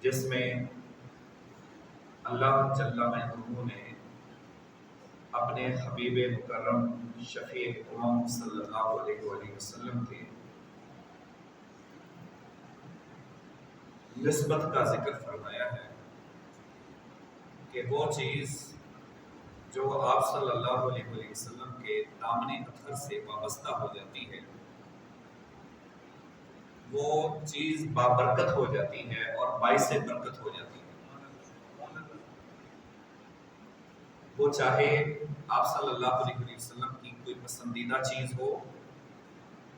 جس میں اللہ جل مجدہ نے اپنے حبیب مکرم شفیع امم صلی اللہ علیہ وآلہ وسلم کے نسبت کا ذکر فرمایا ہے کہ وہ چیز جو آپ صلی اللہ علیہ وآلہ وسلم کے دامن اطہر سے وابستہ ہو جاتی ہے وہ چیز بابرکت ہو جاتی ہے اور باعث برکت ہو جاتی ہے۔ وہ چاہے آپ صلی اللہ علیہ وسلم کی کوئی پسندیدہ چیز ہو،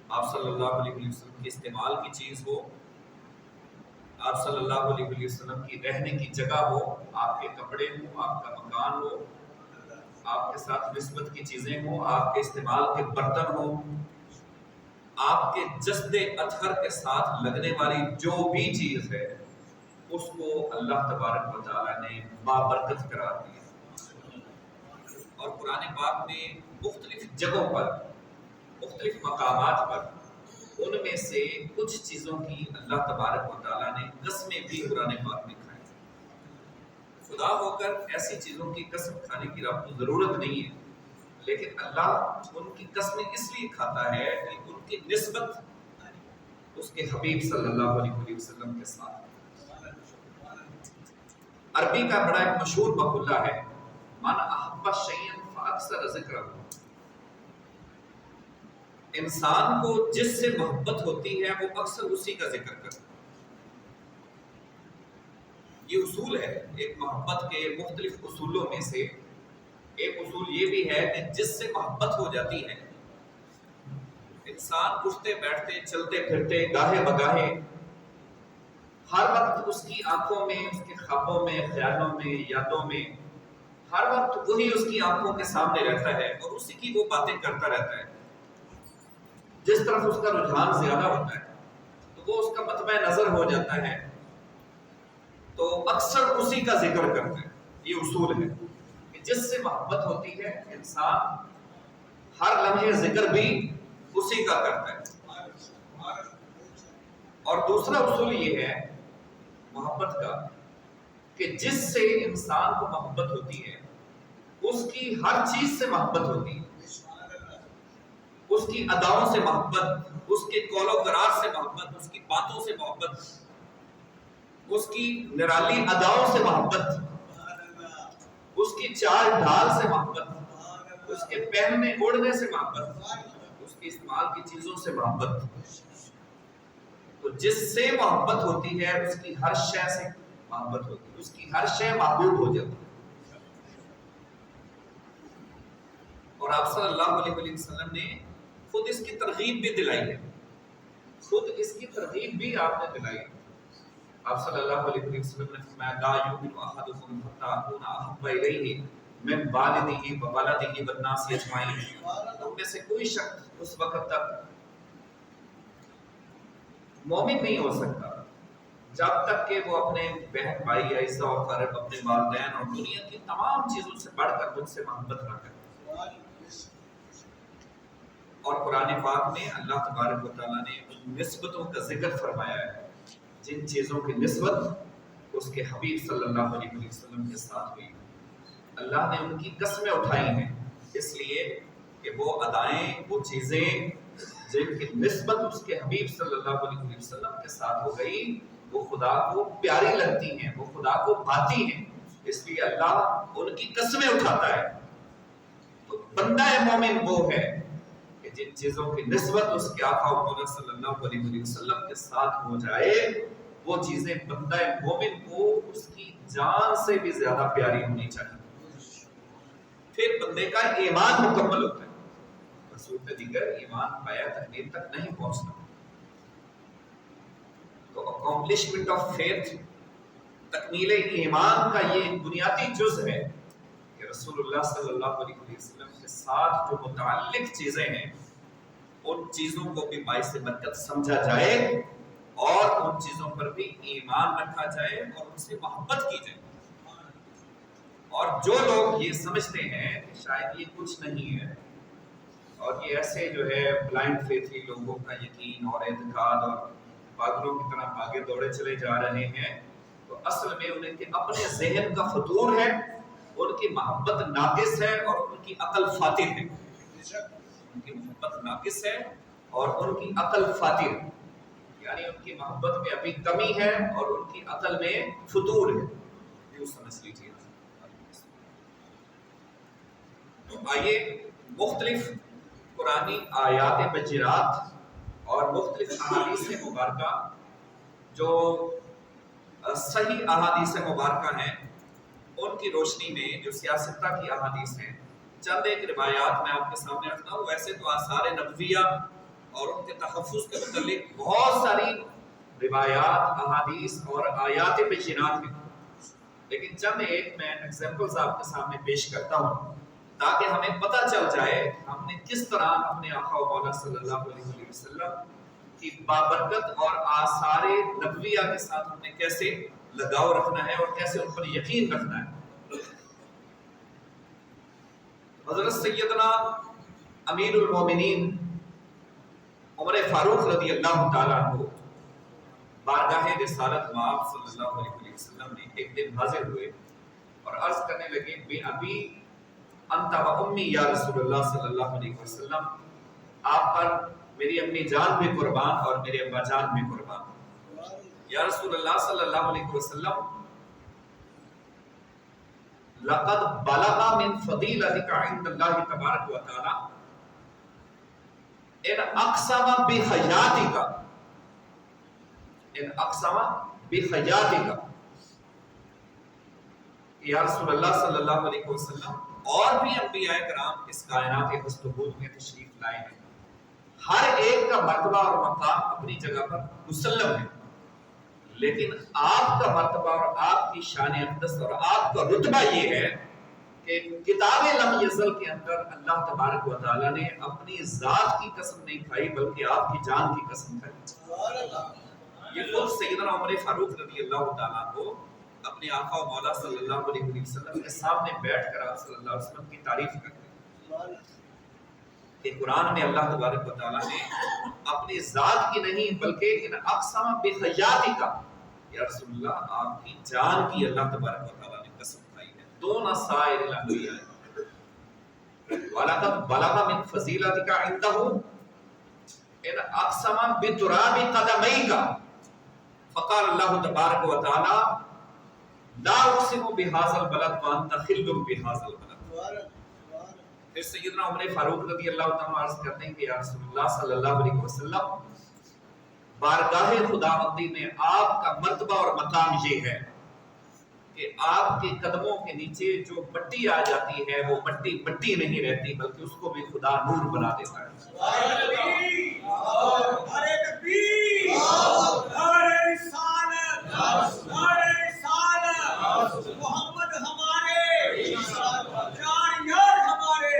آپ صلی اللہ علیہ وسلم کے استعمال کی چیز ہو، آپ صلی اللہ علیہ وسلم کی رہنے کی جگہ ہو، آپ کے کپڑے ہوں، آپ کا مکان ہو، آپ کے ساتھ نسبت کی چیزیں ہوں، آپ کے استعمال کے برتن ہوں، آپ کے جسد اطہر کے ساتھ لگنے والی جو بھی چیز ہے اس کو اللہ تبارک و تعالیٰ نے بابرکت قرار دیا۔ اور قرآن پاک میں مختلف جگہوں پر، مختلف مقامات پر ان میں سے کچھ چیزوں کی اللہ تبارک و تعالیٰ نے قسمیں بھی قرآن پاک میں کھائیں۔ خدا ہو کر ایسی چیزوں کی قسم کھانے کی آپ کو ضرورت نہیں ہے، لیکن اللہ ان کی قسمیں اس لیے کھاتا ہے کہ ان کی نسبت اس کے حبیب صلی اللہ علیہ وسلم کے ساتھ۔ عربی کا بڑا ایک مشہور مقولہ ہے، من احب شیئا فاکثر ذکرہ۔ انسان کو جس سے محبت ہوتی ہے وہ اکثر اسی کا ذکر کرتا ہے۔ یہ اصول ہے، ایک محبت کے مختلف اصولوں میں سے ایک اصول یہ بھی ہے کہ جس سے محبت ہو جاتی ہے انسان اٹھتے بیٹھتے چلتے پھرتے گاہے بگاہے ہر وقت اس کی آنکھوں میں، اس کے خوابوں میں، خیالوں میں، یادوں میں ہر وقت وہی اس کی آنکھوں کے سامنے رہتا ہے اور اسی کی وہ باتیں کرتا رہتا ہے۔ جس طرف اس کا رجحان زیادہ ہوتا ہے تو وہ اس کا مطمع نظر ہو جاتا ہے، تو اکثر اسی کا ذکر کرتا ہے۔ یہ اصول ہے کہ جس سے محبت ہوتی ہے انسان ہر لمحے ذکر بھی اسی کا کرتا ہے۔ اور دوسرا اصول یہ ہے محبت کا کہ جس سے انسان کو محبت ہوتی ہے اس کی ہر چیز سے محبت ہوتی ہے، اس کی اداؤں سے محبت، اس کے قول و قرار سے محبت، اس کی باتوں سے محبت، اس کی نرالی اداؤں سے محبت، اس کی چال ڈھال سے محبت، اس کے پہننے اوڑھنے سے محبت، اس کے استعمال کی چیزوں سے محبت۔ تو جس سے محبت ہوتی ہے اس کی ہر شے سے محبت ہوتی ہے، اس کی ہر شے محبوب ہو جاتی ہے۔ اور آپ صلی اللہ علیہ وسلم نے خود اس کی ترغیب بھی دلائی ہے، خود اس کی ترغیب بھی آپ نے دلائی ہے۔ آپ صلی اللہ علیہ وسلم نے فرمایا لا یؤمن احدکم حتی اکون احب الیہ من والدہ وولدہ والناس اجمعین۔ تم میں سے کوئی شخص اس وقت تک مومن نہیں ہو سکتا جب تک کہ وہ اپنے بہن بھائی عزیزہ و اقارب، اپنے والدین اور دنیا کی تمام چیزوں سے بڑھ کر مجھ سے محبت نہ کرے۔ اور قرآن پاک میں اللہ تبارک و تعالیٰ نے ان نسبتوں کا ذکر فرمایا ہے جن چیزوں کی نسبت اس کے حبیب صلی اللہ علیہ وسلم کے ساتھ ہوئی۔ اللہ نے ان کی قسمیں اٹھائی ہیں اس لیے کہ وہ ادائیں، وہ چیزیں جن کی نسبت اس کے حبیب صلی اللہ علیہ وسلم کے ساتھ ہو گئی وہ خدا کو پیاری لگتی ہیں، وہ خدا کو بھاتی ہیں، اس لیے اللہ ان کی قسمیں اٹھاتا ہے۔ تو بندہ مومن وہ ہے کہ جن چیزوں کی نسبت اس کے آقا مولا صلی اللہ علیہ وسلم کے ساتھ ہو جائے وہ چیزیں بندہ مومن کو اس کی جان سے بھی زیادہ پیاری ہونی چاہیے، پھر بندے کا ایمان مکمل ہوتا ہے۔ صورت دیگر ایمان پایا تکمیل تک نہیں پہنچتا۔ تو اکمپلشمنٹ آف فیتھ، تکمیل ایمان کا یہ بنیادی جز ہے کہ رسول اللہ صلی اللہ علیہ وسلم کے ساتھ جو متعلق چیزیں ہیں ان چیزوں کو بھی باعث برکت سمجھا جائے اور ان چیزوں پر بھی ایمان رکھا جائے اور ان سے محبت کی جائے۔ اور جو لوگ یہ سمجھتے ہیں کہ شاید یہ کچھ نہیں ہے اور یہ ایسے جو ہے بلائنڈ فیتھی لوگوں کا یقین اور اعتقاد اور پاگلوں کی طرح بھاگے دوڑے چلے جا رہے ہیں، تو اصل میں ان کے اپنے ذہن کا فطور ہے، ان کی محبت ناقص ہے اور ان کی عقل فاتر ہے. ان کی محبت ناقص ہے اور ان کی عقل فاتر ہے، یعنی ان کی محبت میں ابھی کمی ہے اور ان کی عقل میں فطور ہے. یہ سمجھ لیجیے. تو آئیے مختلف قرآنی آیات بجرات اور مختلف احادیث مبارکہ جو صحیح احادیث مبارکہ ہیں ان کی روشنی میں جو سیاستہ کی احادیث ہیں چند ایک روایات میں آپ کے سامنے رکھتا ہوں. ویسے تو آثار نبویہ اور ان کے تحفظ کے متعلق بہت ساری روایات، احادیث اور آیات بینات ہیں، لیکن چند ایک میں ایگزامپلز آپ کے سامنے پیش کرتا ہوں تاکہ ہمیں پتہ چل جائے ہم نے کس طرح اپنے آقا و مولا صلی اللہ علیہ وسلم کی بابرکت اور آثار نبویہ کے ساتھ ہم نے کیسے لگاؤ رکھنا ہے اور کیسے ان پر یقین رکھنا ہے. حضرت سیدنا امیر المومنین عمر فاروق رضی اللہ تعالیٰ عنہ بارگاہ رسالت مآب صلی اللہ علیہ وسلم نے ایک دن حاضر ہوئے اور عرض کرنے لگے بے ابی انت و امی یا رسول اللہ صلی اللہ علیہ وسلم، آپ پر میری امی جان بھی قربان اور میرے ابا جان بھی قربان. یا رسول اللہ صلی اللہ علیہ وسلم، لقد بلغ من فضیلتک عند اللہ تبارک و تعالی ان اقسم بحیاتک، ان اقسم بحیاتک. یا رسول اللہ صلی اللہ علیہ وسلم، اور بھی انبیاء کرام اس کائنات ہست و بود میں تشریف لائے ہیں، ہر ایک کا مرتبہ اور مقام اپنی جگہ پر مسلم ہے، لیکن آپ کا مرتبہ اور آپ کی شان اقدس اور آپ کا رتبہ یہ ہے کہ کتاب لم یزل کے اندر اللہ تبارک و تعالیٰ نے اپنی ذات کی قسم نہیں کھائی بلکہ آپ کی جان کی قسم کھائی. یہ خود سیدنا عمر فاروق رضی اللہ تعالیٰ کو اپنے آقا و مولا صلی اللہ علیہ وسلم کے سامنے بیٹھ کر آپ صلی اللہ علیہ وسلم کی تعریف کرتے ہیں کہ قرآن میں اللہ تبارک و تعالیٰ نے اپنی ذات کی نہیں بلکہ ان اقسام بحیاتک، یا رسول اللہ آپ کی جان کی اللہ تبارک و تعالیٰ نے قسم کھائی ہے. دون سائر الانبیاء وَلَقَدْ بَلَغَ مِنْ فَضِيلَتِكَ عِنْدَهُ إِنْ أَقْسَمَ بِتُرَابِ قَدَمَيْكَ فَقَالَ اللَّهُ تَبَارَكَ وَتَعَالَى لا اقسم بهذا البلد وانت خل بهذا البلد. پھر سیدنا عمر فاروق رضی اللہ تعالیٰ عرض کرتے ہیں کہ یا رسول اللہ صلی اللہ علیہ وسلم، بارگاہ خداوندی میں آپ کا مرتبہ اور مقام یہ ہے کہ آپ کے قدموں کے نیچے جو مٹی آ جاتی ہے وہ مٹی مٹی نہیں رہتی بلکہ اس کو بھی خدا نور بنا دیتا ہے. محمد ہمارے ہمارے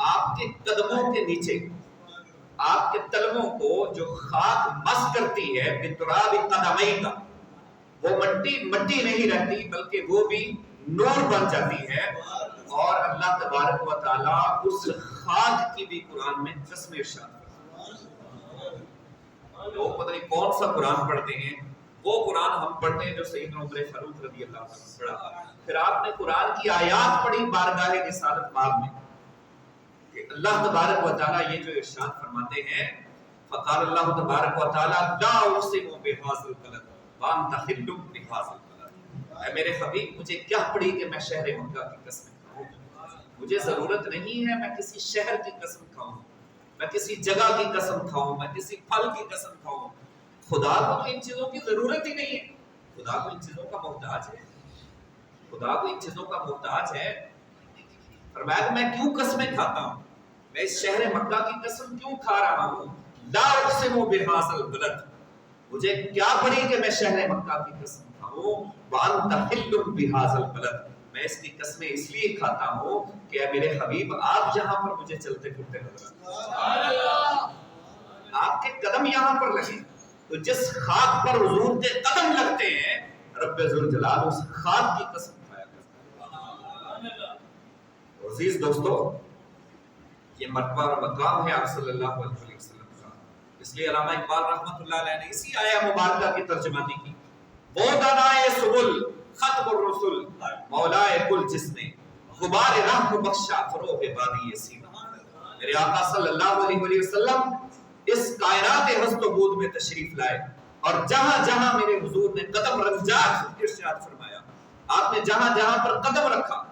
آپ کے قدموں کے نیچے، آپ کے تلووں کو جو خاک مس کرتی ہے بتراب قدمئی کا، وہ مٹی مٹی نہیں رہتی بلکہ وہ بھی نور بن جاتی ہے. اور اللہ تبارک و تعالیٰ اس خاک کی بھی قرآن میں قسم ارشاد کرتے ہیں. لوگ پتہ نہیں کون سا قرآن پڑھتے ہیں، وہ قرآن ہم پڑھتے ہیں جو سیدنا عمر فاروق رضی اللہ عنہ پڑھا. پھر آپ نے قرآن کی آیات پڑھی بارگاہ رسالت مآب میں کہ اللہ تبارک و تعالیٰ یہ جو ارشاد فرماتے ہیں فقال اللہ تبارک و تعالیٰ لا اقسم بهذا البلد وانت حل بهذا البلد. اے میرے حبیب، مجھے کیا پڑی کہ میں شہر مکہ کی قسم کھاؤں؟ مجھے ضرورت نہیں ہے میں کسی شہر کی قسم کھاؤں، میں کسی جگہ کی قسم کھاؤں، میں کسی پھل کی قسم کھاؤں. خدا کو تو ان چیزوں کی ضرورت ہی نہیں ہے، خدا کو ان چیزوں کا محتاج ہے، خدا کو ان چیزوں کا محتاج ہے. فرمایا کہ میں کیوں قسمیں کھاتا ہوں، میں اس شہر مکہ کی قسم کیوں کھا رہا ہوں. لا اقسم بهذا البلد، مجھے کیا پڑی کہ میں شہر مکہ کی قسم کھاؤں. وانت حل بهذا البلد، میں اس کی قسمیں اس لیے کھاتا ہوں کہ اے میرے حبیب آپ یہاں پر مجھے چلتے پھرتے نظر آتے، آپ کے قدم یہاں پر لگے. تو جس خاک پر حضور کے قدم لگتے ہیں رب ذوالجلال اس خاک کی قسم کھایا کرتا ہے. عزیز دوستو، یہ مرتبہ اور مقام ہے آپ صلی اللہ علیہ وسلم کا. اس لیے علامہ اقبال رحمۃ اللہ علیہ نے اسی آیہ مبارکہ کی ترجمانی کی وہ دانائے سبل ختم الرسل مولائے کل جس نے غبار راہ کو بخشا فروغ بادی سینا. میرے آقا صلی اللہ علیہ وسلم اس کائنات ہست و بود میں تشریف لائے اور جہاں جہاں میرے حضور نے قدم رکھ ارشاد فرمایا آپ نے جہاں جہاں پر قدم رکھا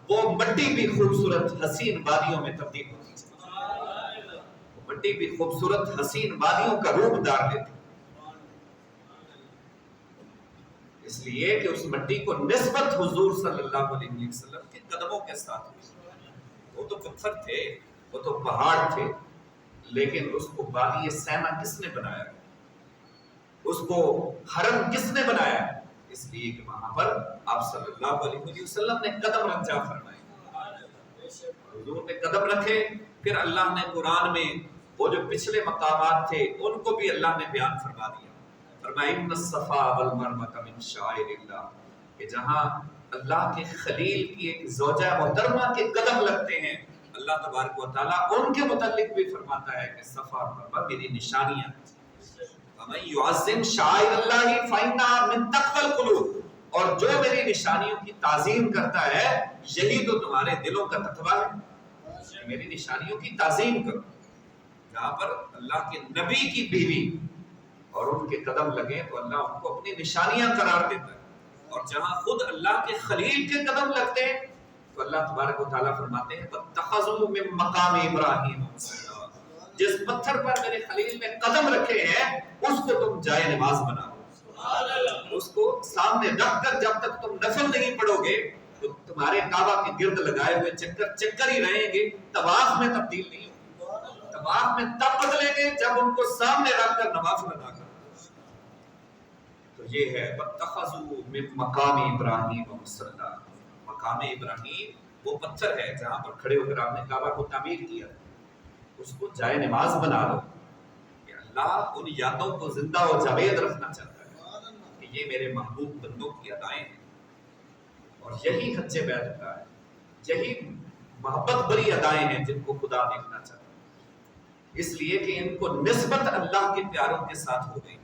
وہ مٹی بھی خوبصورت حسین وادیوں میں تبدیل ہوتی ہے. وہ مٹی بھی خوبصورت حسین وادیوں کا روپ دار لیتی. اس لیے کہ اس مٹی کو نسبت حضور صلی اللہ علیہ وسلم کے قدموں کے ساتھ ہوئی. وہ تو پتھر تھے, وہ تو پہاڑ تھے, لیکن اس کو وادی سینا کس نے بنایا, اس کو حرم کس نے بنایا؟ اس لیے کہ وہاں پر آپ صلی اللہ علیہ وسلم نے قدم رکھا فرمائے. حضور نے قدم رکھے, پھر اللہ نے قرآن میں وہ جو پچھلے مقامات تھے ان کو بھی اللہ نے بیان فرما دیا. فرمایا ان الصفا والمروہ من شعائر اللہ, کہ جہاں اللہ کے خلیل کی ایک زوجہ محترمہ کے قدم لگتے ہیں اللہ تبارک و تعالیٰ ان کے متعلق بھی فرماتا ہے کہ صفا اور مروہ میری نشانیاں ہیں. فَمَن يُعَظِّمْ شَعَائِرَ اللَّهِ فَإِنَّهَا مِن تَقْوَى الْقُلُوبِ, اور جو میری نشانیوں کی تعظیم کرتا ہے یہی تو تمہارے دلوں کا تقویٰ ہے. میری نشانیوں کی تعظیم کرو. جہاں پر اللہ کے نبی کی بیوی اور ان کے قدم لگے تو اللہ ان کو اپنی نشانیاں قرار دیتا ہے, اور جہاں خود اللہ کے خلیل کے قدم لگتے ہیں تو اللہ تبارک و تعالیٰ فرماتے ہیں وَاتَّخَذُوا مِن مَّقَامِ إِبْرَاهِيمَ مُصَلًّى, جس پتھر پر میرے خلیل نے قدم رکھے ہیں اس کو تم جائے نماز بناؤ. اس کو سامنے رکھ کر جب تک تم نفل نہیں پڑھو گے تو تمہارے کعبہ کے گرد لگائے ہوئے چکر ہی رہیں گے, طواف میں تبدیل نہیں ہوگی. طواف میں تب بدلیں گے جب ان کو سامنے رکھ کر نوافل ادا کرو. تو یہ ہے وَاتَّخَذُوا مِن مَّقَامِ إِبْرَاهِيمَ مُصَلًّى. مقام ابراہیم وہ پتھر ہے جہاں پر کھڑے ہو کر آپ نے کعبہ کو تعمیر کیا, اس کو جائے نماز بنا لو. کہ اللہ ان یادوں کو زندہ و جاوید رکھنا چاہتا ہے کہ یہ میرے محبوب بندوں کی ادائیں ہیں, اور یہی حج بیت کا ہے, یہی محبت بری ادائیں ہیں جن کو خدا دیکھنا چاہتا ہے. اس لیے کہ ان کو نسبت اللہ کے پیاروں کے ساتھ ہو گئی.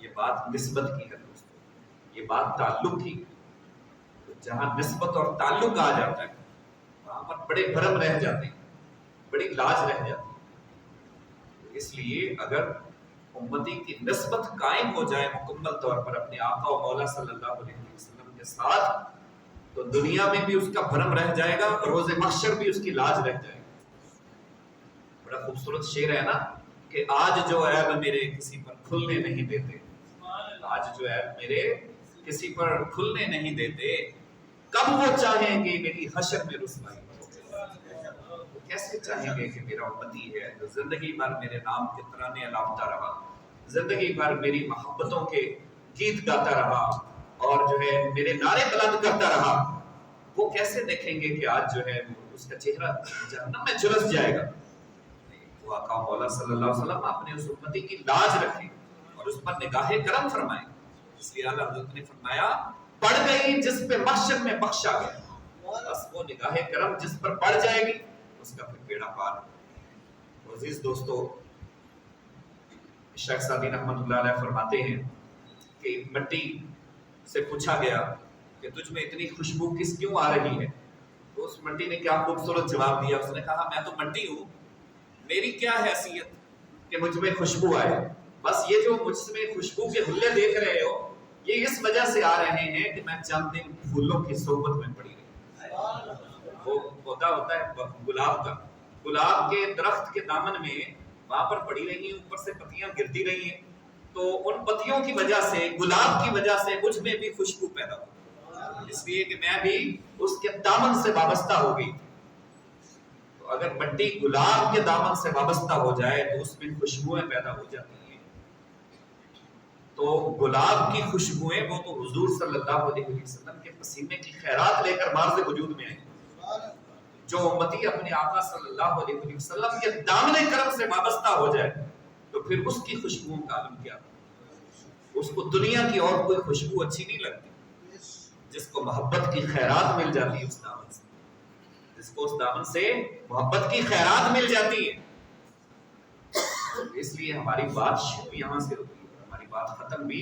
یہ بات نسبت کی ہے دوستو, یہ بات تعلق کی. جہاں نسبت اور تعلق آ جاتا ہے وہاں پر بڑے بھرم رہ جاتے ہیں, بڑی لاج رہ جاتی ہے. اس لیے اگر امتی کی نسبت قائم ہو جائے مکمل طور پر اپنے آقا و مولا صلی اللہ علیہ وسلم کے ساتھ تو دنیا میں بھی اس کا بھرم رہ جائے گا اور روز محشر بھی اس کی لاج رہ جائے گی. بڑا خوبصورت شعر ہے نا کہ آج جو عیب میرے کسی پر کھلنے نہیں دیتے, آج جو عیب میرے کسی پر کھلنے نہیں دیتے, کب وہ چاہیں گے میری حشر میں رسوائی ہو. وہ کیسے چاہیں گے کہ میرا امتی ہے جو زندگی بھر میرے نام کے ترانے الاپتا رہا, زندگی بھر میری محبتوں کے گیت گاتا رہا اور جو ہے میرے نعرے بلند کرتا رہا, وہ کیسے دیکھیں گے کہ آج جو ہے اس کا چہرہ جہنم میں جھلس جائے گا. وہ آقا مولا صلی اللہ علیہ وسلم اپنے اس امتی کی لاج رکھیں اور اس پر نگاہ کرم فرمائیں. اس لیے اللہ حضرت نے فرمایا پڑ گئی جس پہ محشر میں بخشا گیا, بس وہ نگاہ کرم جس پر پڑ جائے گی اس کا پھر بیڑا پار. عزیز دوستو, شیخ سعدی رحمۃ اللہ علیہ فرماتے ہیں کہ مٹی سے پوچھا گیا کہ تجھ میں اتنی خوشبو کس کیوں آ رہی ہے, تو اس مٹی نے کیا خوبصورت جواب دیا. اس نے کہا میں تو مٹی ہوں, میری کیا حیثیت کہ مجھ میں خوشبو آئے, بس یہ جو مجھ میں خوشبو کے حلے دیکھ رہے ہو یہ اس وجہ سے آ رہے ہیں کہ میں چند دن پھولوں کی صحبت میں پڑی رہی. وہ پودا ہوتا ہے گلاب کا, گلاب کے درخت کے دامن میں وہاں پر پڑی رہی ہیں, اوپر سے پتیاں گرتی رہی ہیں, تو ان پتیوں کی وجہ سے گلاب کی وجہ سے مجھ میں بھی خوشبو پیدا ہوئی, اس لیے کہ میں بھی اس کے دامن سے وابستہ ہو گئی. تو اگر مٹی گلاب کے دامن سے وابستہ ہو جائے تو اس میں خوشبوئیں پیدا ہو جاتی ہیں. تو گلاب کی خوشبوئیں وہ تو حضور صلی اللہ علیہ وسلم کے پسینے کی خیرات لے کر مارز وجود میں آئیں. جو امتی اپنے آقا صلی اللہ علیہ وسلم کے دامن کرم سے وابستہ ہو جائے تو پھر اس کی خوشبوؤں کا عالم کیا, اس کو دنیا کی اور کوئی خوشبو اچھی نہیں لگتی. جس کو محبت کی خیرات مل جاتی ہے اس دامن سے, جس کو اس دامن سے محبت کی خیرات مل جاتی ہے. اس لیے ہماری بات شروع یہاں سے ہوتی ہے, ہماری بات ختم بھی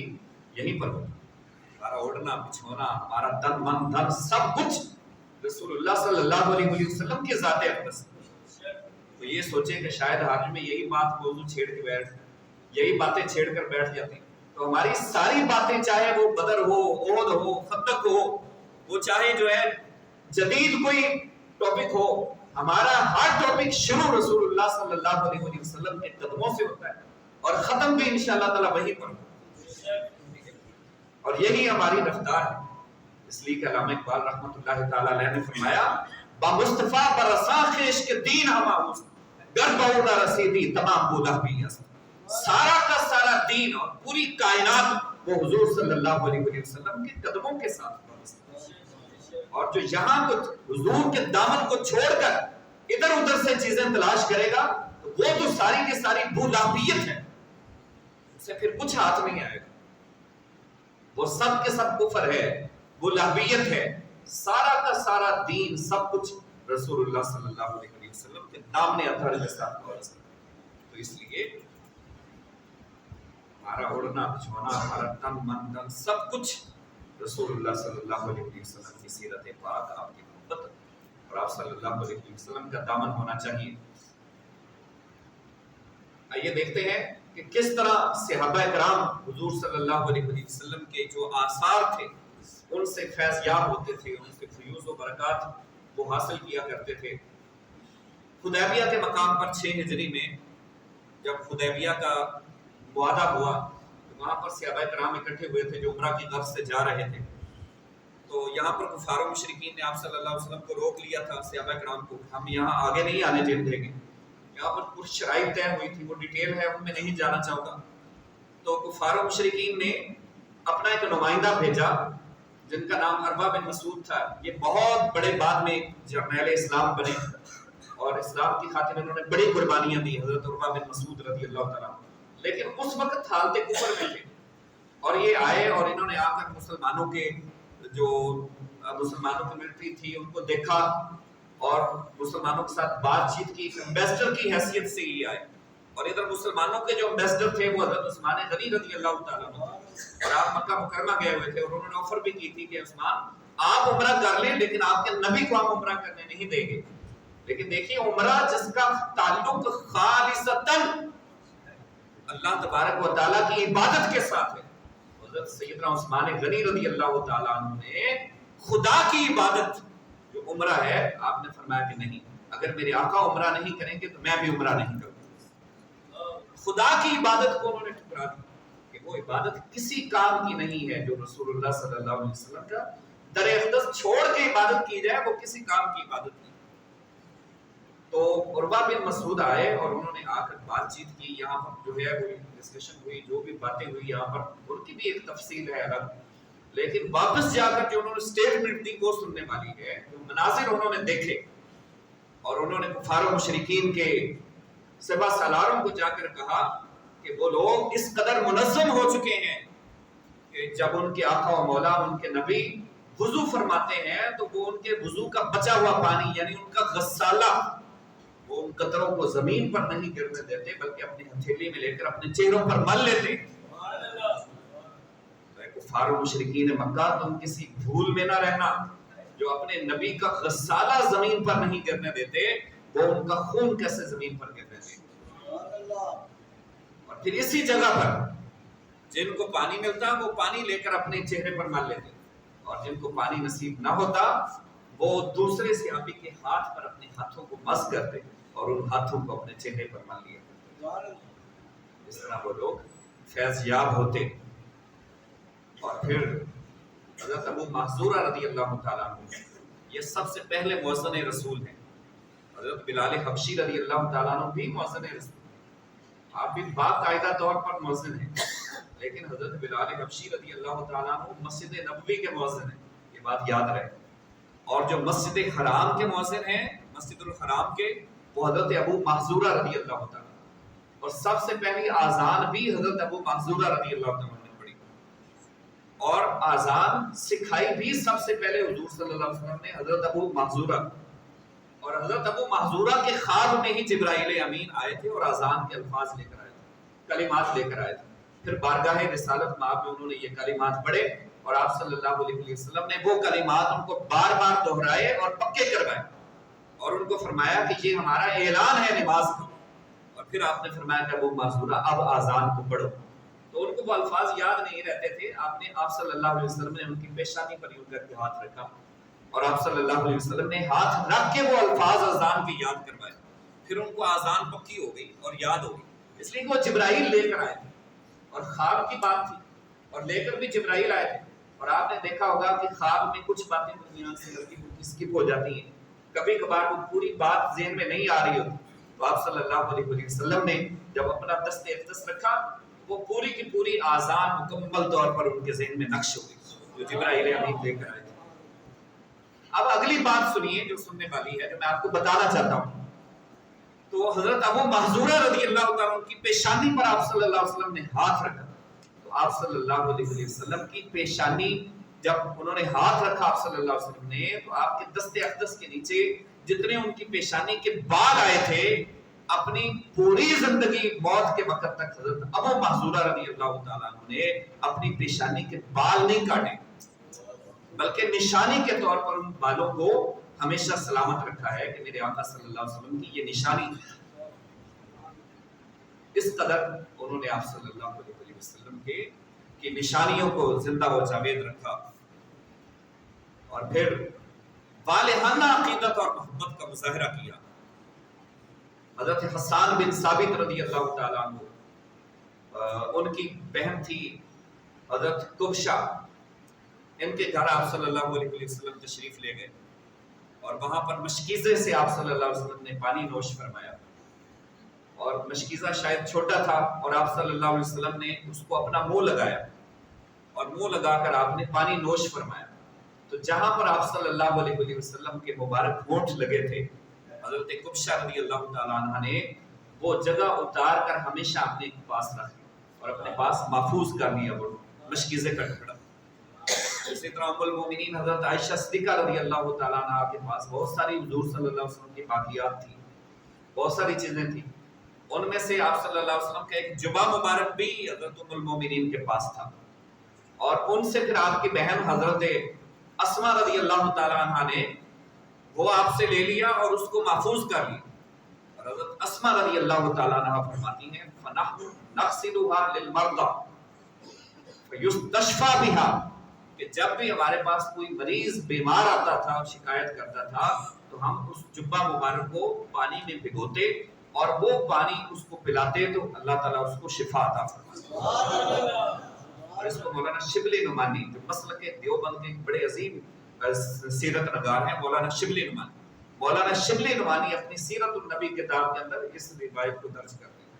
یہیں پر ہوتی ہے. ہمارا اوڑھنا بچھونا، ہمارا تن من دھن سب کچھ رسول اللہ صلی اللہ علیہ وسلم کی ذات اقدس. تو یہ سوچیں کہ شاید حال میں یہی بات موضوع چھیڑ کے یہی باتیں چھیڑ کر بیٹھ جاتی ہیں. تو ہماری ساری باتیں چاہے وہ بدر ہو، احد ہو، خندق ہو، وہ چاہے جو ہے جدید کوئی ٹاپک ہو، ہمارا ہر ٹاپک شروع رسول اللہ صلی اللہ علیہ وسلم کے قدموں سے ہوتا ہے اور ختم بھی انشاءاللہ تعالی وہیں پر ہوگا. اور یہی ہماری رفتار ہے. اس لیے کہ علامہ اقبال رحمۃ اللہ تعالی علیہ نے فرمایا با مصطفیٰ برساخ عشق دین ہما گر بہودہ رسیدی تمام بودہ بھی است. سارا کا سارا دین اور پوری کائنات وہ حضور صلی اللہ علیہ وسلم کے قدموں کے ساتھ وابستہ. اور جو یہاں کچھ حضور کے دامن کو چھوڑ کر ادھر ادھر سے چیزیں تلاش کرے گا تو وہ تو ساری کی ساری بولابیت ہے، اسے پھر کچھ ہاتھ نہیں آئے گا. وہ سب کے سب کفر ہے، بولابیت ہے. سارا کا سارا دین سب کچھ رسول اللہ صلی اللہ علیہ وسلم کے دامن اطہر کے ساتھ وابستہ. تو اس لیے ہمارا اڑنا بچھونا، ہمارا تن من دھن سب کچھ رسول اللہ صلی اللہ علیہ وسلم کی سیرت پاک، آپ کی محبت اور آپ صلی اللہ علیہ وسلم کا دامن ہونا چاہیے. آئیے دیکھتے ہیں کہ کس طرح صحابہ کرام حضور صلی اللہ علیہ وسلم کے جو آثار تھے ان سے فیض یاب ہوتے تھے، ان سے فیوز و برکات وہ حاصل کیا کرتے تھے. حدیبیہ کے مقام پر 6 ہجری میں جب حدیبیہ کا معاہدہ ہوا تو وہاں پر صحابہ کرام اکٹھے ہوئے تھے جو عمرہ کی غرض سے جا رہے تھے. تو یہاں پر کفار و مشرکین نے آپ صلی اللہ علیہ وسلم کو روک لیا تھا، صحابہ کرام کو، ہم یہاں آگے نہیں آنے دیں گے. یہاں پر کچھ شرائط طے ہوئی تھی، وہ ڈیٹیل ہے، ان میں نہیں جانا چاہوں گا. تو کفار و مشرکین نے اپنا ایک نمائندہ بھیجا جن کا نام عروہ بن مسعود تھا. یہ بہت بڑے بعد میں جرنیل اسلام بنے اور اسلام کی خاطر انہوں نے بڑی قربانیاں دی، حضرت عروہ بن مسعود رضی اللہ تعالیٰ. لیکن اس وقت حالت کفر میں تھے اور یہ آئے اور انہوں نے آ کر مسلمانوں کی ملٹری تھی ان کو دیکھا اور مسلمانوں کے ساتھ بات چیت کی. ایمبیسڈر کی حیثیت سے یہ آئے اور ادھر مسلمانوں کے جو ایمبیسڈر تھے وہ حضرت عثمان غنی رضی اللہ تعالیٰ عنہ، اور آپ مکہ مکرمہ گئے ہوئے تھے اور انہوں نے آفر بھی کی تھی کہ عثمان آپ عمرہ کر لیں لیکن آپ کے نبی کو ہم عمرہ کرنے نہیں دیں گے. لیکن دیکھیے عمرہ جس کا تعلق خالصتاً اللہ تبارک و تعالیٰ کی عبادت کے ساتھ ہے. حضرت سیدنا عثمان غنی رضی اللہ تعالیٰ عنہ نے خدا کی عبادت جو عمرہ ہے، آپ نے فرمایا کہ نہیں، اگر میرے آقا عمرہ نہیں کریں گے تو میں بھی عمرہ نہیں کروں. خدا کی عبادت کو انہوں نے ٹھکرا دیا کہ وہ عبادت کسی کام کی نہیں ہے جو رسول اللہ صلی اللہ علیہ وسلم کا در اقدس چھوڑ کے عبادت کی جائے وہ کسی کام کی عبادت نہیں. تو عروہ بن مسعود آئے اور انہوں نے آ کر بات چیت کی. یہاں پر جو ہے وہ ڈسکشن ہوئی، جو بھی باتیں ہوئی یہاں پر ان کی بھی ایک تفصیل ہے الگ. لیکن واپس جا کر جو انہوں نے سٹیٹمنٹ دی وہ سننے والی ہے. جو مناظر انہوں نے دیکھے اور انہوں نے کفار و مشرکین کے سبا سالاروں کو جا کر کہا کہ وہ لوگ اس قدر منظم ہو چکے ہیں کہ جب ان کے آقا و مولا ان کے نبی وضو فرماتے ہیں تو وہ ان کے وضو کا بچا ہوا پانی یعنی ان کا غسالہ وہ ان قطروں کو زمین پر نہیں گرنے دیتے بلکہ اپنی ہتھیلی میں لے کر اپنے چہروں پر مل لیتے. کفار و مشرکین مکہ تم کسی بھول میں نہ رہنا، جو اپنے نبی کا غسالہ زمین پر نہیں گرنے دیتے وہ ان کا خون کیسے زمین پر گرنے دیتے. اور پھر اسی جگہ پر جن کو پانی ملتا وہ پانی لے کر اپنے چہرے پر مل لیتے اور جن کو پانی نصیب نہ ہوتا وہ دوسرے صحابی کے ہاتھ پر اپنے ہاتھوں کو مس کرتے اور ان ہاتھوں کو اپنے چہرے پر مل لیا. اس طرح وہ لوگ فیض یاب ہوتے. اور پھر حضرت ابو محذورہ رضی اللہ تعالیٰ عنہ یہ سب سے پہلے مؤذن رسول ہیں. حضرت بلال حبشی رضی اللہ تعالیٰ عنہ بھی مؤذن رسول، آپ بھی باقاعدہ طور پر مؤذن ہیں، لیکن حضرت بلال حبشی رضی اللہ تعالیٰ عنہ مسجد نبوی کے مؤذن ہیں، یہ بات یاد رہے. اور جو مسجد حرام کے مؤذن ہیں، مسجد الحرام کے، وہ حضرت ابو محذورہ رضی اللہ تعالیٰ عنہ. اور سب سے پہلی آذان بھی حضرت ابو محذورہ رضی اللہ تعالیٰ عنہ نے پڑھی اور آذان سکھائی بھی سب سے پہلے حضور صلی اللہ علیہ وسلم نے حضرت ابو محذورہ. اور حضرت ابو محذورہ کے خواب میں ہی جبرائیل امین آئے تھے اور آذان کے الفاظ لے کر آئے تھے، کلمات لے کر آئے تھے. پھر بارگاہ رسالت مآب میں انہوں نے یہ کلمات پڑھے اور آپ صلی اللہ علیہ وسلم نے وہ کلمات ان کو بار بار دہرائے اور پکے کروائے اور ان کو فرمایا کہ یہ ہمارا اعلان ہے نماز کا. اور پھر آپ نے فرمایا کہ ابو محذورہ اب آذان کو پڑھو. تو ان کو وہ الفاظ یاد نہیں رہتے تھے. آپ صلی اللہ علیہ وسلم نے ان کی پیشانی پر یوں کر کے ہاتھ رکھا اور آپ صلی اللہ علیہ وسلم نے ہاتھ رکھ کے وہ الفاظ اذان کی یاد کروائے. پھر ان کو آذان پکی ہو گئی اور یاد ہو گئی, اس لیے کہ وہ جبرائیل لے کر آئے اور خواب کی بات تھی اور لے کر بھی جبرائیل آئے تھے. اور آپ نے دیکھا ہوگا کہ خواب میں کچھ باتیں دنیا سے اسکپ ہو جاتی ہیں, کبھی کبھار وہ پوری بات ذہن میں نہیں آ رہی ہوتی. تو آپ صلی اللہ علیہ وسلم نے جب اپنا دست اقدس رکھا وہ پوری کی پوری آذان مکمل طور پر ان کے ذہن میں نقش ہو گئی جو جبرائیل امین لے کر آئے تھے. اب اگلی بات سنیے جو سننے والی ہے, جو میں آپ کو بتانا چاہتا ہوں. تو حضرت ابو محذورہ رضی اللہ تعالیٰ عنہ کی پیشانی پر آپ صلی اللہ علیہ وسلم نے ہاتھ رکھا. تو آپ صلی اللہ علیہ وسلم کی پیشانی جب انہوں نے ہاتھ رکھا آپ صلی اللہ علیہ وسلم نے, تو آپ کے دست اقدس کے نیچے جتنے ان کی پیشانی کے بال آئے تھے, اپنی پوری زندگی موت کے وقت تک حضرت ابو محذورہ رضی اللہ تعالیٰ عنہ نے اپنی پیشانی کے بال نہیں کاٹے, بلکہ نشانی کے طور پر ان بالوں کو ہمیشہ سلامت رکھا ہے کہ میرے آقا صلی اللہ علیہ وسلم کی یہ نشانی. اس قدر انہوں نے آپ صلی اللہ علیہ وسلم کے نشانیوں کو زندہ و جاوید رکھا اور پھر والہانہ عقیدت اور محبت کا مظاہرہ کیا. حضرت حسان بن ثابت رضی اللہ تعالیٰ عنہ, ان کی بہن تھی حضرت کبشہ, ان کے گھر آپ صلی اللہ علیہ وسلم تشریف لے گئے اور وہاں پر مشکیزے سے آپ صلی اللہ علیہ وسلم نے پانی نوش فرمایا. اور مشکیزہ شاید چھوٹا تھا اور آپ صلی اللہ علیہ وسلم نے اس کو اپنا منہ لگایا اور منہ لگا کر آپ نے پانی نوش فرمایا. تو جہاں پر آپ صلی اللہ علیہ وسلم کے مبارک ہونٹ لگے تھے, حضرت کبشہ رضی اللہ تعالیٰ عنہ نے وہ جگہ اتار کر ہمیشہ اپنے پاس رکھ لی اور اپنے پاس محفوظ کر لیا وہ مشکیزے کا ٹکڑا. اسی طرح ام المومنین حضرت عائشہ صدیقہ رضی اللہ تعالیٰ عنہ کے پاس بہت ساری حضور صلی اللہ علیہ وسلم کی باقیات تھی, بہت ساری چیزیں تھیں. ان میں سے آپ صلی اللہ علیہ وسلم کا ایک جبہ مبارک بھی حضرت ام المومنین کے پاس تھا اور ان سے پھر آپ کی بہن حضرت اسماء رضی اللہ تعالیٰ عنہ نے وہ آپ سے لے لیا اور اس کو محفوظ کر لیا. اور حضرت اسماء رضی اللہ تعالیٰ عنہ فرماتی ہیں فَنَحْنُ نَغْسِلُهَا لِلْمَرْضَى فَيُسْتَشْفَى بِهَا, کہ جب بھی ہمارے پاس کوئی مریض بیمار آتا تھا اور شکایت کرتا تھا تو ہم اس جبہ مبارک کو پانی میں بھگوتے اور وہ پانی اس کو پلاتے تو اللہ تعالیٰ اس کو شفا عطا فرماتے. اور اس کو مولانا شبلی نعمانی جو مسلک دیوبند کے بڑے عظیم سیرت نگار ہیں, مولانا شبلی نعمانی اپنی سیرت النبی کتاب کے اندر اس روایت کو درج کرتے ہیں,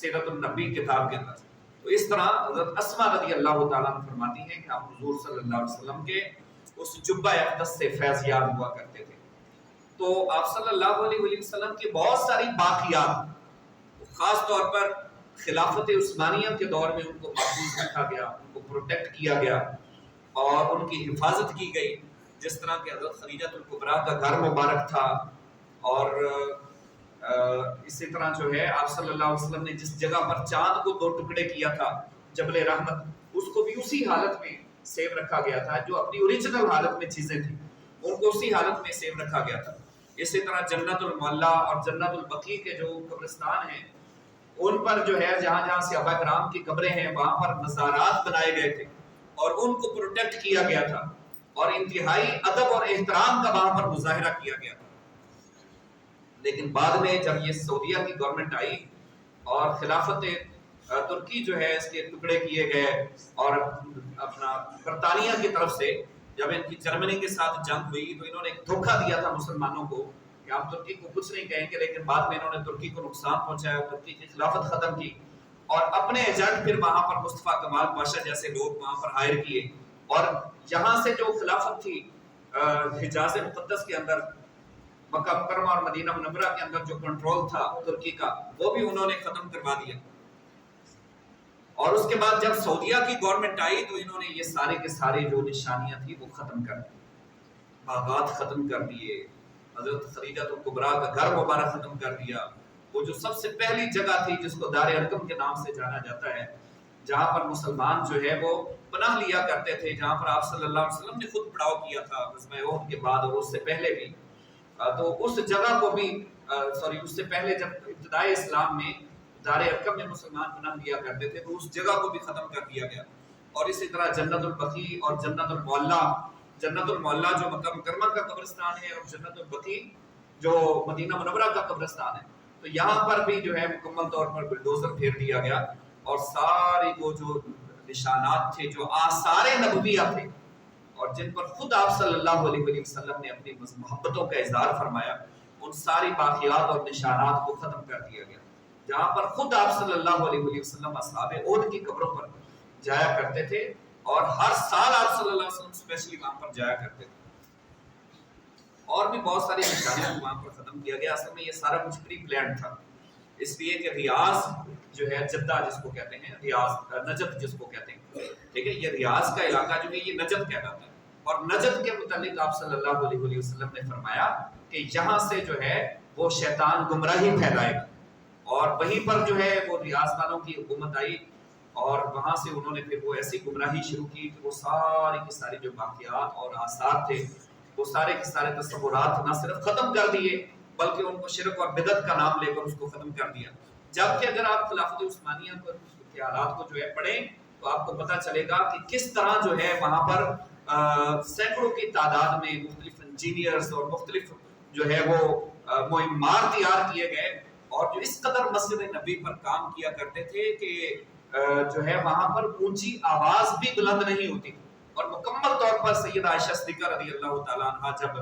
سیرت النبی کتاب کے اندر. تو اس طرح حضرت اسماء رضی اللہ تعالیٰ عنہ فرماتی ہیں کہ آپ حضور صلی اللہ علیہ وسلم کے اس جبہ اقدس سے فیض یاب ہوا کرتے تھے. تو آپ صلی اللہ علیہ وسلم کی بہت ساری باقیات, خاص طور پر خلافت عثمانیہ کے دور میں ان کو محفوظ رکھا گیا, ان کو پروٹیکٹ کیا گیا اور ان کی حفاظت کی گئی. جس طرح کہ حضرت خدیجہ الکبریٰ کا گھر مبارک تھا اور اسی طرح جو ہے آپ صلی اللہ علیہ وسلم نے جس جگہ پر چاند کو 2 ٹکڑے کیا تھا جبل رحمت, اس کو بھی اسی حالت میں سیو رکھا گیا تھا. جو اپنی اوریجنل حالت میں چیزیں تھیں ان کو اسی حالت میں سیو رکھا گیا تھا. اسی طرح جنت المعلیٰ اور جنت البقیع کے جو قبرستان ہیں ان پر جو ہے جہاں جہاں صحابہ کرام کی قبریں ہیں وہاں پر مزارات بنائے گئے تھے اور ان کو پروٹیکٹ کیا گیا تھا اور انتہائی ادب اور احترام کا وہاں پر مظاہرہ کیا گیا تھا. لیکن بعد میں جب یہ سعودیہ کی گورنمنٹ آئی اور خلافت ترکی جو ہے اس کے ٹکڑے کیے گئے اور اپنا برطانیہ کی طرف سے جب ان کی جرمنی کے ساتھ جنگ ہوئی تو انہوں نے ایک دھوکہ دیا تھا مسلمانوں کو کہ آپ ترکی کو کچھ نہیں کہیں گے, لیکن بعد میں انہوں نے ترکی کو نقصان پہنچایا, ترکی کی خلافت ختم کی اور اپنے ایجنٹ پھر وہاں پر مصطفیٰ کمال پاشا جیسے لوگ وہاں پر ہائر کیے اور یہاں سے جو خلافت تھی حجاز مقدس کے اندر, مکہ مکرمہ اور مدینہ منورہ کے اندر جو کنٹرول تھا ترکی کا وہ بھی انہوں نے ختم کروا دیا. اور اس کے بعد جب سعودیہ کی گورنمنٹ آئی تو انہوں نے یہ سارے کے سارے جو نشانیاں تھی وہ ختم کر دی, باغات ختم کر دیے, حضرت خدیجہ الکبریٰ کا گھر مبارک ختم کر دیا. وہ جو سب سے پہلی جگہ تھی جس کو دار ارقم کے نام سے جانا جاتا ہے, جہاں پر مسلمان جو ہے وہ پناہ لیا کرتے تھے، جہاں پر آپ صلی اللہ علیہ وسلم نے خود پڑاؤ کیا تھا غزوہ احد کے بعد اور اس سے پہلے بھی، تو اس جگہ کو بھی اس سے پہلے جب ابتدائی اسلام میں دار ارقم میں مسلمان پناہ لیا کرتے تھے تو اس جگہ کو بھی ختم کر دیا گیا. اور اسی طرح جنت البقیع اور جنت المعلا، جنت المعلا جو مکہ مکرمہ کا قبرستان ہے اور جنت البقیع جو مدینہ منورہ کا قبرستان ہے، تو یہاں پر بھی جو ہے مکمل طور پر بلڈوزر پھیر دیا گیا اور سارے وہ جو نشانات تھے، جو آثار نبویہ تھے اور جن پر خود آپ صلی اللہ علیہ وسلم نے اپنی محبتوں کا اظہار فرمایا، ان ساری باقیات اور نشانات کو ختم کر دیا گیا. جہاں پر خود آپ صلی اللہ علیہ وسلم اصحاب احد کی قبروں پر جایا کرتے تھے اور ہر سال آپ صلی اللہ علیہ وسلم اسپیشلی وہاں پر جایا کرتے تھے. اور بھی بہت ساری نشانیاں وہاں پر ختم کیا گیا. اصل میں یہ سارا کچھ پری پلان تھا، اس لیے کہ ریاض جو ہے جدہ جس کو کہتے ہیں، ریاض نجد جس کو کہتے ہیں، ٹھیک ہے، یہ ریاض کا علاقہ جو ہے یہ نجد کہلاتا ہے. اور نجد کے متعلق آپ صلی اللہ علیہ وسلم نے فرمایا کہ یہاں سے جو ہے وہ شیطان گمراہی پھیلائے گا، اور وہیں پر جو ہے وہ ریاض والوں کی حکومت آئی اور وہاں سے انہوں نے پھر وہ ایسی گمراہی شروع کی کہ وہ ساری کی ساری جو باقیات اور آثار تھے، وہ سارے کے سارے تصورات نہ صرف ختم کر دیے بلکہ ان کو شرک اور بدعت کا نام لے کر اس کو ختم کر دیا. جبکہ اگر آپ خلافت عثمانیہ کے حالات کو جو ہے پڑھیں تو آپ کو پتہ چلے گا کہ کس طرح جو ہے وہاں پر سینکڑوں کی تعداد میں مختلف انجینئرز اور مختلف جو ہے وہ مہمات تیار کیے گئے اور جو اس قدر مسجد نبی پر کام کیا کرتے تھے کہ جو ہے وہاں پر اونچی آواز بھی بلند نہیں ہوتی. اور مکمل طور پر سیدہ عائشہ صدیقہ رضی اللہ تعالیٰ عنہا جب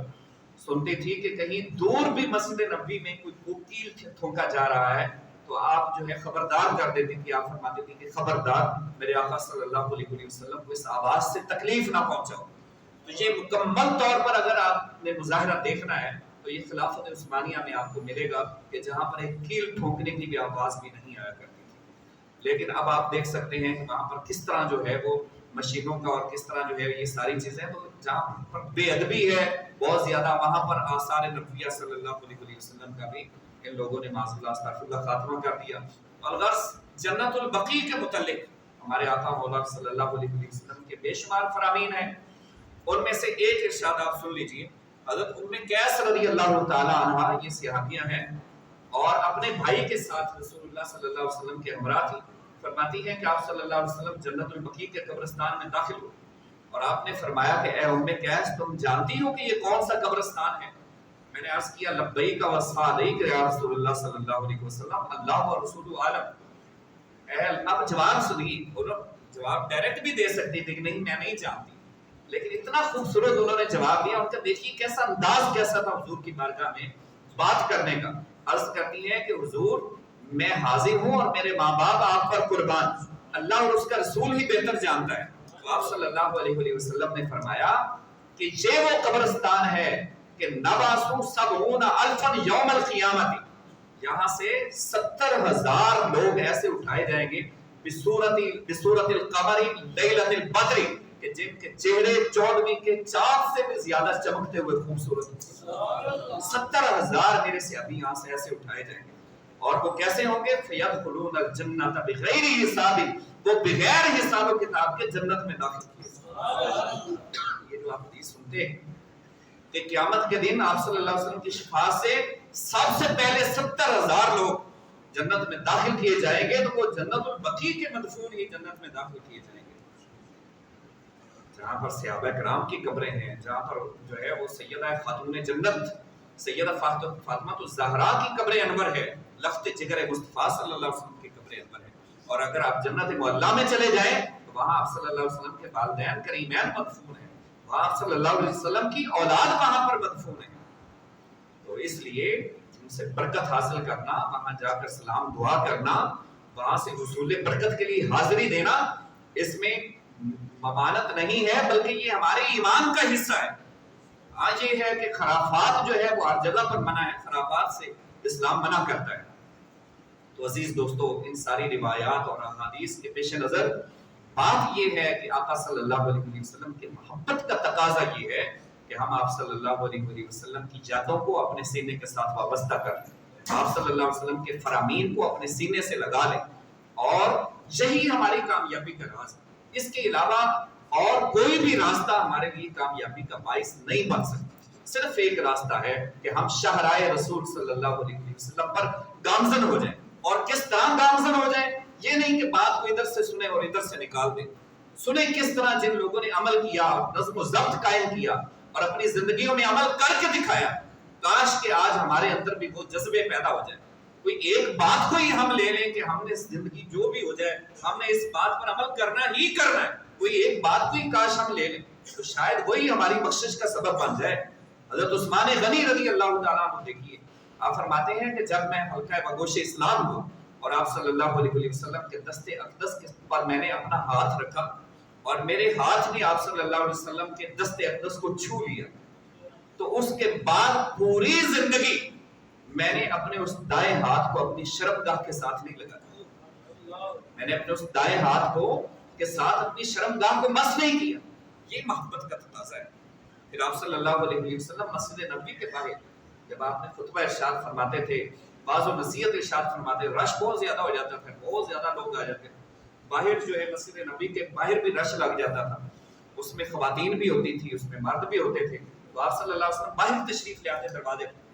سنتی تھی کہ کہیں دور بھی مسجد نبی میں کوئی کیل تھونکا جا رہا ہے تو آپ جو ہے خبردار کر دیتی تھی. آپ فرماتی تھی کہ خبردار میرے آقا صلی اللہ علیہ وسلم کو اس آواز سے تکلیف نہ پہنچاؤ. تو یہ مکمل طور پر اگر آپ نے مظاہرہ دیکھنا ہے تو یہ خلافت عثمانیہ میں آپ کو ملے گا کہ جہاں پر ایک کیل ٹھونکنے کی بھی آواز بھی نہیں آیا کرتی تھی. لیکن اب آپ دیکھ سکتے ہیں کہ وہاں پر کس طرح جو ہے وہ مشینوں کا اور کس طرح جو ہے یہ ساری چیزیں، تو جہاں پر بے ادبی ہے بہت زیادہ وہاں پر آثار نبویہ صلی اللہ علیہ وسلم کا بھی ان لوگوں نے معاذ اللہ استغفر اللہ خاتمہ کر دیا. الغرض جنت البقیع کے متعلق ہمارے آقا مولا صلی اللہ علیہ وسلم کے بے شمار فرامین ہیں. ان میں سے ایک ارشاد آپ سن لیجئے. حضرت ام قیس رضی اللہ تعالی عنہا یہ صحابیہ ہیں اور اپنے بھائی کے ساتھ رسول اللہ صلی اللہ علیہ وسلم کے ہمراہ تھی. فرماتی ہیں کہ آپ صلی اللہ علیہ وسلم جنت البقیع کے قبرستان میں داخل ہوئے اور آپ نے فرمایا کہ اے ام قیس تم جانتی ہو کہ یہ کون سا قبرستان ہے؟ میں نے عرض کیا لبیک و سعدیک یا رسول اللہ صلی اللہ علیہ وسلم، اللہ و رسول عالم. اب جواب سنی، جواب ڈائریکٹ بھی دے سکتی تھی کہ نہیں میں نہیں جانتی، لیکن اتنا خوبصورت انہوں نے جواب دیا. ان کا دیکھیے کیسا انداز کیسا تھا حضور کی بارگاہ میں بات کرنے کا. عرض کرتی ہے کہ حضور میں حاضر ہوں اور میرے ماں باپ آپ پر قربان، اللہ اور اس کا رسول ہی بہتر جانتا ہے. تو آپ صلی اللہ علیہ وسلم نے فرمایا کہ یہ وہ قبرستان ہے کہ نباسو سبعون الفا یوم القیامت، یہاں سے 70,000 لوگ ایسے اٹھائے جائیں گے بصورت القمر لیلۃ البدر کہ جن کے چہرے 14ویں کے چاند سے بھی زیادہ چمکتے ہوئے خوبصورت. 70,000 میرے سے ابھی یہاں سے ایسے اٹھائے جائیں گے اور وہ کیسے ہوں گے؟ فیدخلون الجنۃ بغیر حساب، وہ بغیر حساب و کتاب کے جنت میں داخل کیے. یہ جو آپ حدیث سنتے ہیں کہ قیامت کے دن آپ صلی اللہ علیہ وسلم کی شفاعت سے سب سے پہلے 70,000 لوگ جنت میں داخل کیے جائیں گے، تو وہ جنت البقیع کے مدفون ہی جنت میں داخل کیے جائیں گے، جہاں پر صحابہ کرام کی قبریں ہیں، جہاں پر جو ہے وہ سیدہ خاتون جنت سیدہ فاطمہ الزہرا کی قبر انور ہے، لخت جگر مصطفیٰ صلی اللہ علیہ وسلم کی قبر انور ہے. اور اگر آپ جنت معلا میں چلے جائیں تو وہاں آپ صلی اللہ علیہ وسلم کے والدین کریمین مدفون ہیں، وہاں آپ صلی اللہ علیہ وسلم کی اولاد وہاں پر مدفون ہے. تو اس لیے ان سے برکت حاصل کرنا، وہاں جا کر سلام دعا کرنا، وہاں سے حصول برکت کے لیے حاضری دینا، اس میں ممانت نہیں ہے بلکہ یہ ہمارے ایمان کا حصہ ہے. آج یہ ہے کہ خرافات جو ہے وہ ہر جگہ پر منع ہے، خرافات سے اسلام منع کرتا ہے. تو عزیز دوستو، ان ساری روایات اور احادیث کے پیش نظر بات یہ ہے کہ آقا صلی اللہ علیہ وسلم کے محبت کا تقاضا یہ ہے کہ ہم آپ صلی اللہ علیہ وسلم کی یادوں کو اپنے سینے کے ساتھ وابستہ کر لیں، آپ صلی اللہ علیہ وسلم کے فرامین کو اپنے سینے سے لگا لیں اور یہی ہماری کامیابی کا راز ہے، اس کے علاوہ اور کوئی بھی راستہ ہمارے لیے کامیابی کا باعث نہیں بن سکتا۔ صرف ایک راستہ ہے کہ ہم شاہراہ رسول صلی اللہ علیہ وسلم پر گامزن ہو جائیں۔ اور کس طرح گامزن ہو جائیں؟ یہ نہیں کہ بات کو ادھر سے سنیں اور ادھر سے نکال دیں۔ سنیں کس طرح جن لوگوں نے عمل کیا، نظم و ضبط قائم کیا اور اپنی زندگیوں میں عمل کر کے دکھایا۔ کاش کہ آج ہمارے اندر بھی وہ جذبے پیدا ہو جائیں، کوئی ایک بات کو ہی ہم لے لیں کہ ہم نے زندگی جو بھی ہو جائے ہم نے اس بات پر عمل کرنا ہی کرنا ہے، کوئی ایک بات کو ہی کاش ہم لے لیں تو شاید وہی ہماری بخشش کا سبب بن جائے۔ حضرت عثمان غنی رضی اللہ تعالیٰ عنہ دیکھیے، آپ فرماتے ہیں کہ جب میں حلقہ بگوش اسلام ہوا اور آپ صلی اللہ علیہ وسلم کے دست اقدس پر میں نے اپنا ہاتھ رکھا اور میرے ہاتھ نے آپ صلی اللہ علیہ وسلم کے دست اقدس کو چھو لیا، تو اس کے بعد پوری زندگی میں نے اپنے اس دائیں ہاتھ کو اپنی شرمگاہ کے ساتھ نہیں لگایا، میں نے اپنے اس دائیں ہاتھ کو کے ساتھ اپنی شرمگاہ کو مس نہیں کیا۔ یہ محبت کا تقاضا ہے۔ پھر آپ صلی اللہ علیہ وسلم مسجد نبوی کے باہر جب آپ نے خطبہ ارشاد فرماتے تھے، بعض و نصیحت ارشاد فرماتے، رش بہت زیادہ ہو جاتا تھا، بہت زیادہ لوگ آ جاتے تھے، باہر جو ہے مسجد نبوی کے باہر بھی رش لگ جاتا تھا، اس میں خواتین بھی ہوتی تھی، اس میں مرد بھی ہوتے تھے، تو آپ صلی اللہ علیہ وسلم باہر تشریف لے آتے دروازے پر،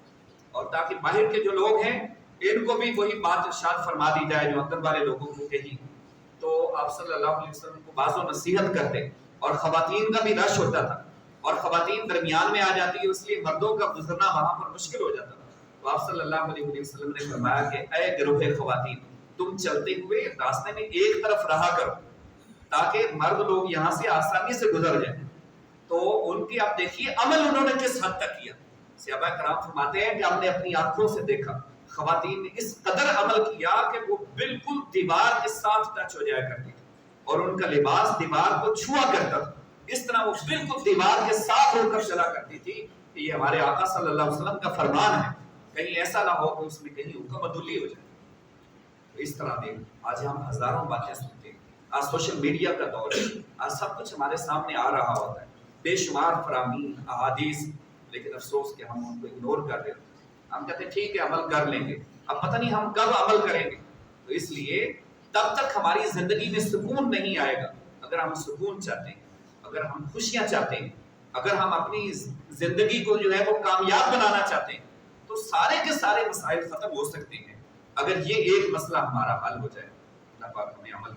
اور تاکہ باہر کے جو لوگ ہیں ان کو بھی وہی بات ارشاد فرما دی جائے جو اندر والے لوگوں کو کہی، تو آپ صلی اللہ علیہ وسلم کو بعض و نصیحت کرتے، اور خواتین کا بھی رش ہوتا تھا اور خواتین درمیان میں آ جاتی ہے، اس لیے مردوں کا گزرنا وہاں پر مشکل ہو جاتا تھا، تو آپ صلی اللہ علیہ وسلم نے فرمایا کہ اے گروہ خواتین، تم چلتے ہوئے راستے میں ایک طرف رہا کرو تاکہ مرد لوگ یہاں سے آسانی سے گزر جائیں۔ تو ان کی آپ دیکھیے عمل انہوں نے کس حد تک کیا۔ صحابہ کرام فرماتے ہیں کہ ہم نے اپنی آنکھوں سے دیکھا خواتین نے اس قدر عمل کیا کہ وہ بالکل دیوار کے ساتھ ٹچ ہو جایا کرتی تھی اور ان کا لباس دیوار کو چھوا کرتا تھا، اس طرح وہ بالکل دیوار کے ساتھ ہو کر چلا کرتی تھی کہ یہ ہمارے آقا صلی اللہ علیہ وسلم کا فرمان ہے، کہیں ایسا نہ ہو کہ اس میں کہیں حکم عدولی ہو جائے۔ تو اس طرح دے آج ہم ہزاروں باتیں سنتے ہیں، آج سوشل میڈیا کا دور ہے، آج سب کچھ ہمارے سامنے آ رہا ہوتا ہے، بے شمار فرامین احادیث، لیکن افسوس کہ ہم ان کو اگنور کر رہے ہیں۔ ہم کہتے ہیں ٹھیک ہے عمل کر لیں گے، اب پتہ نہیں ہم کب عمل کریں گے۔ تو اس لیے تب تک ہماری زندگی میں سکون نہیں آئے گا۔ اگر ہم سکون چاہتے ہیں، اگر ہم خوشیاں چاہتے ہیں، اگر ہم اپنی زندگی کو جو ہے وہ کامیاب بنانا چاہتے ہیں، تو سارے کے سارے مسائل ختم ہو سکتے ہیں اگر یہ ایک مسئلہ ہمارا حل ہو جائے۔ اللہ پاک ہمیں عمل